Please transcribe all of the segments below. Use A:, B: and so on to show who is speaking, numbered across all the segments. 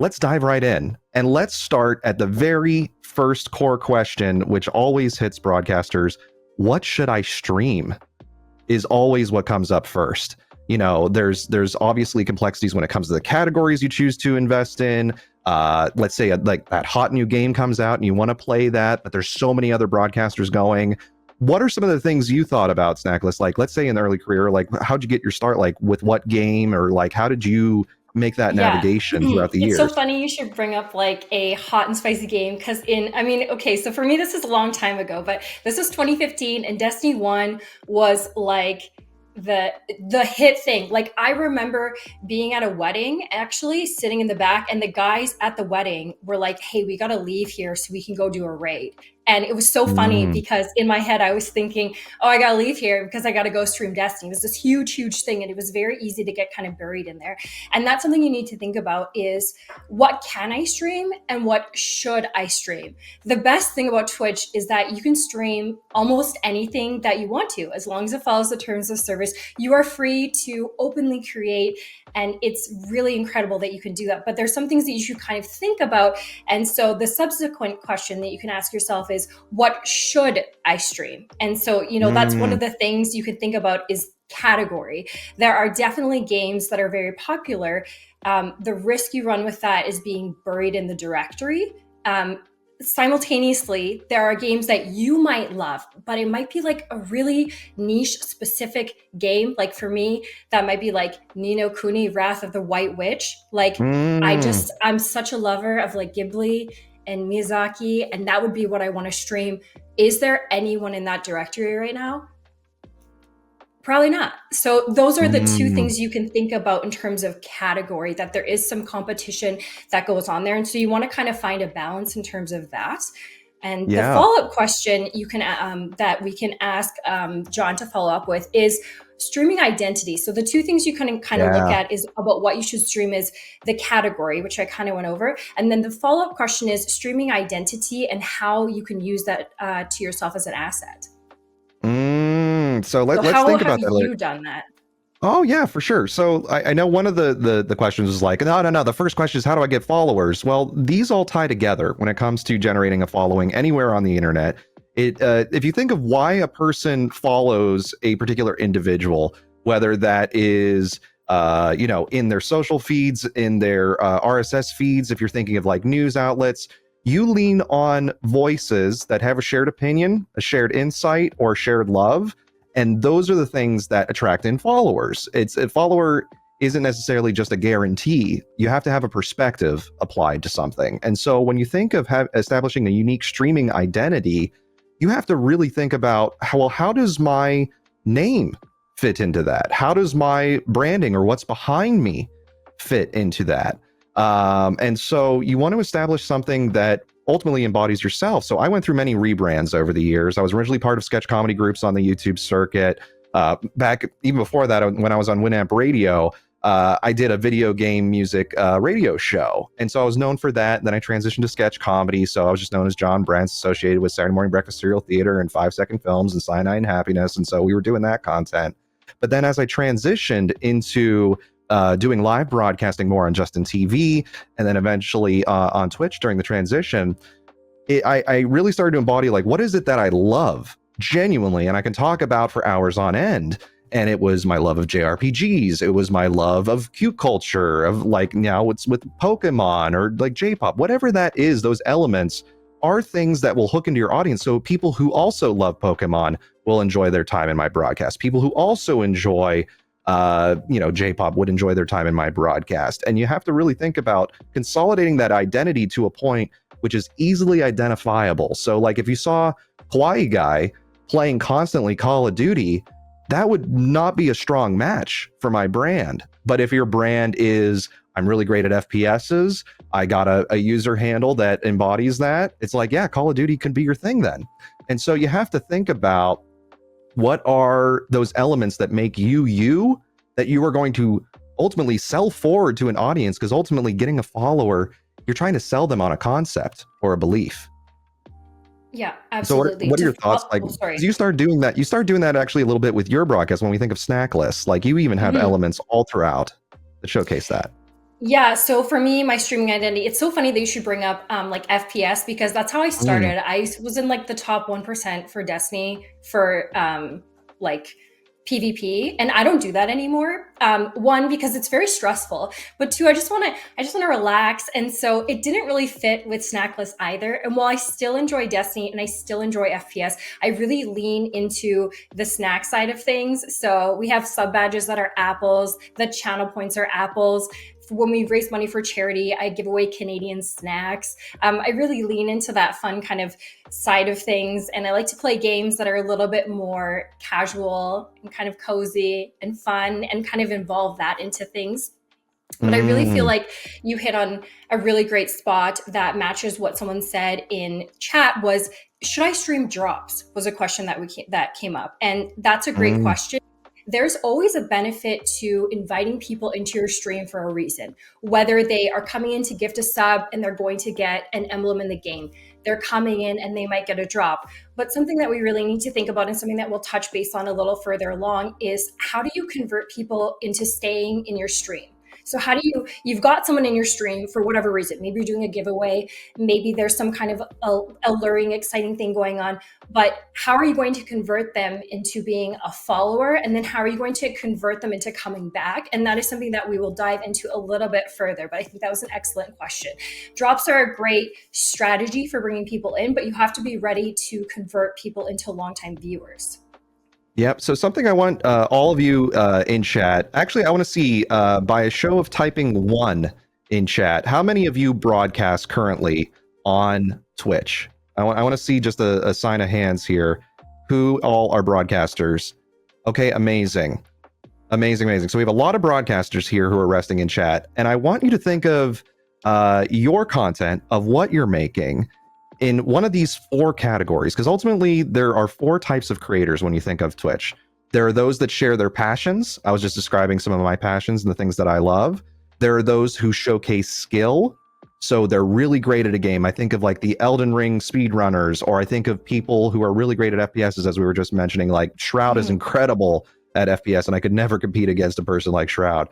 A: let's dive right in. And let's start at the very first core question, which always hits broadcasters. What should I stream? Is always what comes up first. You know, there's obviously complexities when it comes to the categories you choose to invest in. Let's say like that hot new game comes out and you want to play that, but there's so many other broadcasters going. What are some of the things you thought about, Snackless? Like, let's say in the early career, like how'd you get your start? Like with what game, or like how did you make that navigation throughout the years?
B: It's so funny you should bring up like a hot and spicy game because okay, so for me this is a long time ago, but this was 2015 and Destiny 1 was like the hit thing. Like I remember being at a wedding, actually sitting in the back, and the guys at the wedding were like, "Hey, we got to leave here so we can go do a raid." And it was so funny because in my head I was thinking, "Oh, I got to leave here because I got to go stream Destiny." It was this huge thing, and it was very easy to get kind of buried in there. And that's something you need to think about is what can I stream and what should I stream? The best thing about Twitch is that you can stream almost anything that you want to, as long as it follows the terms of service. You are free to openly create, and it's really incredible that you can do that. But there's some things that you should kind of think about. And so the subsequent question that you can ask yourself is, what should I stream? And so, that's one of the things you could think about is category. There are definitely games that are very popular. The risk you run with that is being buried in the directory. Simultaneously, there are games that you might love, but it might be like a really niche specific game. Like for me, that might be like Ni no Kuni, Wrath of the White Witch. Like I'm such a lover of like Ghibli and Miyazaki, and that would be what I want to stream. Is there anyone in that directory right now? Probably not. So those are the two things you can think about in terms of category, that there is some competition that goes on there. And so you want to kind of find a balance in terms of that. And the follow-up question you can that we can ask Jon to follow up with is streaming identity. So the two things you can kind of look at is about what you should stream is the category, which I kind of went over. And then the follow-up question is streaming identity and how you can use that to yourself as an asset.
A: So let's think about that.
B: How have you done that?
A: Oh yeah, for sure. So I know one of the questions is like, no. The first question is, how do I get followers? Well, these all tie together when it comes to generating a following anywhere on the internet. If you think of why a person follows a particular individual, whether that is in their social feeds, in their RSS feeds, if you're thinking of like news outlets, you lean on voices that have a shared opinion, a shared insight, or shared love. And those are the things that attract in followers. A follower isn't necessarily just a guarantee. You have to have a perspective applied to something. And so when you think of establishing a unique streaming identity, you have to really think about, how does my name fit into that? How does my branding or what's behind me fit into that? And so you want to establish something that ultimately embodies yourself. So I went through many rebrands over the years. I was originally part of sketch comedy groups on the YouTube circuit. Back even before that, when I was on Winamp Radio, I did a video game music radio show. And so I was known for that. And then I transitioned to sketch comedy. So I was just known as Jon Brence, associated with Saturday Morning Breakfast Serial Theater and 5-Second Films and Cyanide and Happiness. And so we were doing that content. But then as I transitioned into doing live broadcasting more on Justin TV, and then eventually on Twitch during the transition, I really started to embody like, what is it that I love genuinely and I can talk about for hours on end? And it was my love of JRPGs. It was my love of cute culture, of like now it's with Pokemon or like J-pop, whatever that is. Those elements are things that will hook into your audience. So people who also love Pokemon will enjoy their time in my broadcast. People who also enjoy J-pop would enjoy their time in my broadcast. And you have to really think about consolidating that identity to a point which is easily identifiable. So like if you saw Kawaii Guy playing constantly Call of Duty, that would not be a strong match for my brand. But if your brand is, I'm really great at FPSs, I got a user handle that embodies that, it's like, yeah, Call of Duty can be your thing then. And so you have to think about, what are those elements that make you, that you are going to ultimately sell forward to an audience? Because ultimately getting a follower, you're trying to sell them on a concept or a belief.
B: Yeah, absolutely.
A: So what are your thoughts? Like, you start doing that actually a little bit with your broadcast when we think of Snackless. Like you even have elements all throughout that showcase that.
B: Yeah, so for me, my streaming identity, it's so funny that you should bring up like FPS because that's how I
A: Mm,
B: started. I was in like the top 1% for Destiny for like PvP, and I don't do that anymore. One, because it's very stressful, but two, I just want to relax. And so it didn't really fit with Snackless either. And while I still enjoy Destiny and I still enjoy FPS, I really lean into the snack side of things. So we have sub badges that are apples, the channel points are apples. When we raise money for charity, I give away Canadian snacks. I really lean into that fun kind of side of things. And I like to play games that are a little bit more casual and kind of cozy and fun and kind of involve that into things. But I really feel
A: mm,
B: like you hit on a really great spot that matches what someone said in chat was, should I stream drops? Was a question that came up. And that's a great
A: mm,
B: question. There's always a benefit to inviting people into your stream for a reason, whether they are coming in to gift a sub and they're going to get an emblem in the game. They're coming in and they might get a drop. But something that we really need to think about and something that we'll touch base on a little further along is how do you convert people into staying in your stream? So how do you've got someone in your stream for whatever reason, maybe you're doing a giveaway, maybe there's some kind of alluring, exciting thing going on, but how are you going to convert them into being a follower? And then how are you going to convert them into coming back? And that is something that we will dive into a little bit further, but I think that was an excellent question. Drops are a great strategy for bringing people in, but you have to be ready to convert people into longtime viewers.
A: yep. So something I want all of you in chat. Actually, I want to see by a show of typing one in chat. How many of you broadcast currently on Twitch? I want to see just a sign of hands here. Who all are broadcasters? Okay, amazing. Amazing, amazing. So we have a lot of broadcasters here who are resting in chat, and I want you to think of your content, of what you're making, in one of these four categories, because ultimately there are four types of creators when you think of Twitch. There are those that share their passions. I was just describing some of my passions and the things that I love. There are those who showcase skill. So they're really great at a game. I think of like the Elden Ring speedrunners, or I think of people who are really great at FPSs, as we were just mentioning. Like Shroud is
B: Mhm.
A: incredible at FPS, and I could never compete against a person like Shroud.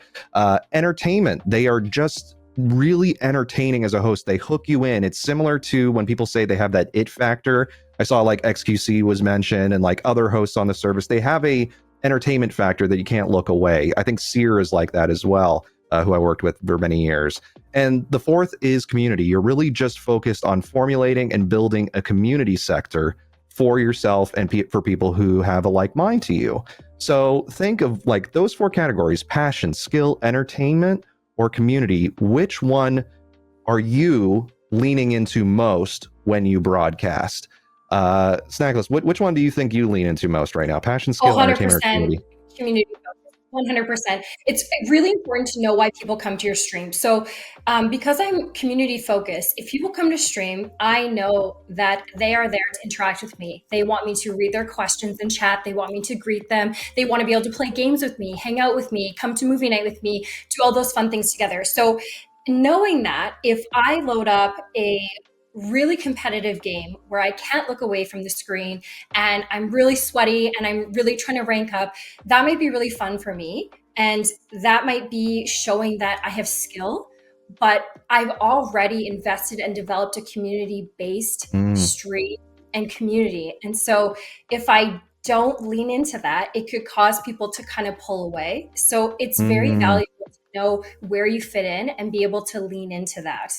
A: Entertainment, they are just really entertaining as a host. They hook you in. It's similar to when people say they have that it factor. I saw like XQC was mentioned and like other hosts on the service. They have a entertainment factor that you can't look away. I think Seer is like that as well, who I worked with for many years. And the fourth is community. You're really just focused on formulating and building a community sector for yourself and for people who have a like mind to you. So think of like those four categories: passion, skill, entertainment, or community. Which one are you leaning into most when you broadcast? Snackless, which one do you think you lean into most right now? Passion,
B: Oh,
A: skill, entertainment, or
B: 100%
A: community?
B: community focused. 100%. It's really important to know why people come to your stream. So, because I'm community focused, if people come to stream, I know that they are there to interact with me. They want me to read their questions in chat. They want me to greet them. They want to be able to play games with me, hang out with me, come to movie night with me, do all those fun things together. So, knowing that, if I load up a really competitive game where I can't look away from the screen and I'm really sweaty and I'm really trying to rank up, that might be really fun for me. And that might be showing that I have skill, but I've already invested and developed a community based
A: Mm,
B: stream and community. And so if I don't lean into that, it could cause people to kind of pull away. So it's very
A: mm.
B: valuable to know where you fit in and be able to lean into that.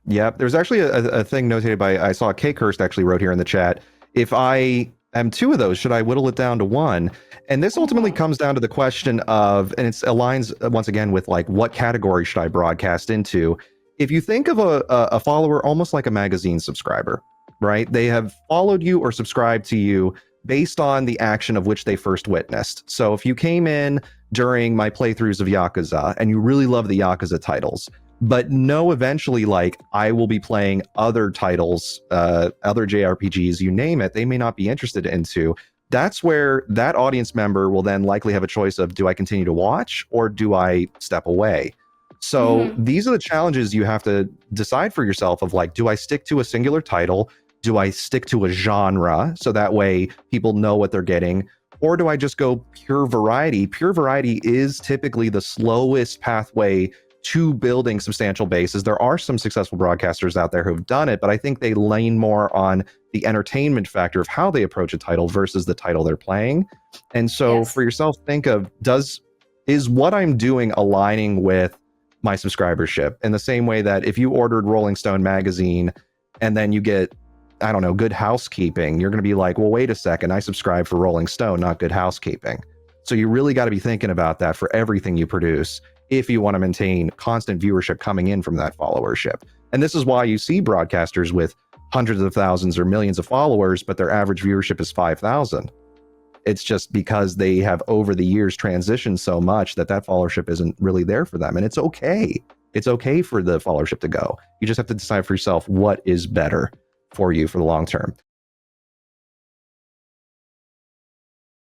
A: Yep. There's actually a thing notated by, I saw K Kirst actually wrote here in the chat. If I am two of those, should I whittle it down to one? And this ultimately
B: Mhm.
A: comes down to the question of, and it aligns once again with like, what category should I broadcast into? If you think of a follower almost like a magazine subscriber, right? They have followed you or subscribed to you based on the action of which they first witnessed. So if you came in during my playthroughs of Yakuza and you really love the Yakuza titles, but know eventually like I will be playing other titles, other JRPGs, you name it, they may not be interested into. That's where that audience member will then likely have a choice of, do I continue to watch or do I step away? So
B: Mhm.
A: these are the challenges you have to decide for yourself of like, do I stick to a singular title? Do I stick to a genre so that way people know what they're getting? Or do I just go pure variety? Pure variety is typically the slowest pathway to building substantial bases. There are some successful broadcasters out there who've done it, but I think they lean more on the entertainment factor of how they approach a title versus the title they're playing. And so for yourself, think of, is what I'm doing aligning with my subscribership, in the same way that if you ordered Rolling Stone magazine and then you get, I don't know, Good Housekeeping, you're going to be like, well, wait a second, I subscribe for Rolling Stone, not Good Housekeeping. So you really got to be thinking about that for everything you produce if you want to maintain constant viewership coming in from that followership. And this is why you see broadcasters with hundreds of thousands or millions of followers, but their average viewership is 5,000. It's just because they have over the years transitioned so much that followership isn't really there for them. And it's okay. It's okay for the followership to go. You just have to decide for yourself what is better for you for the long term.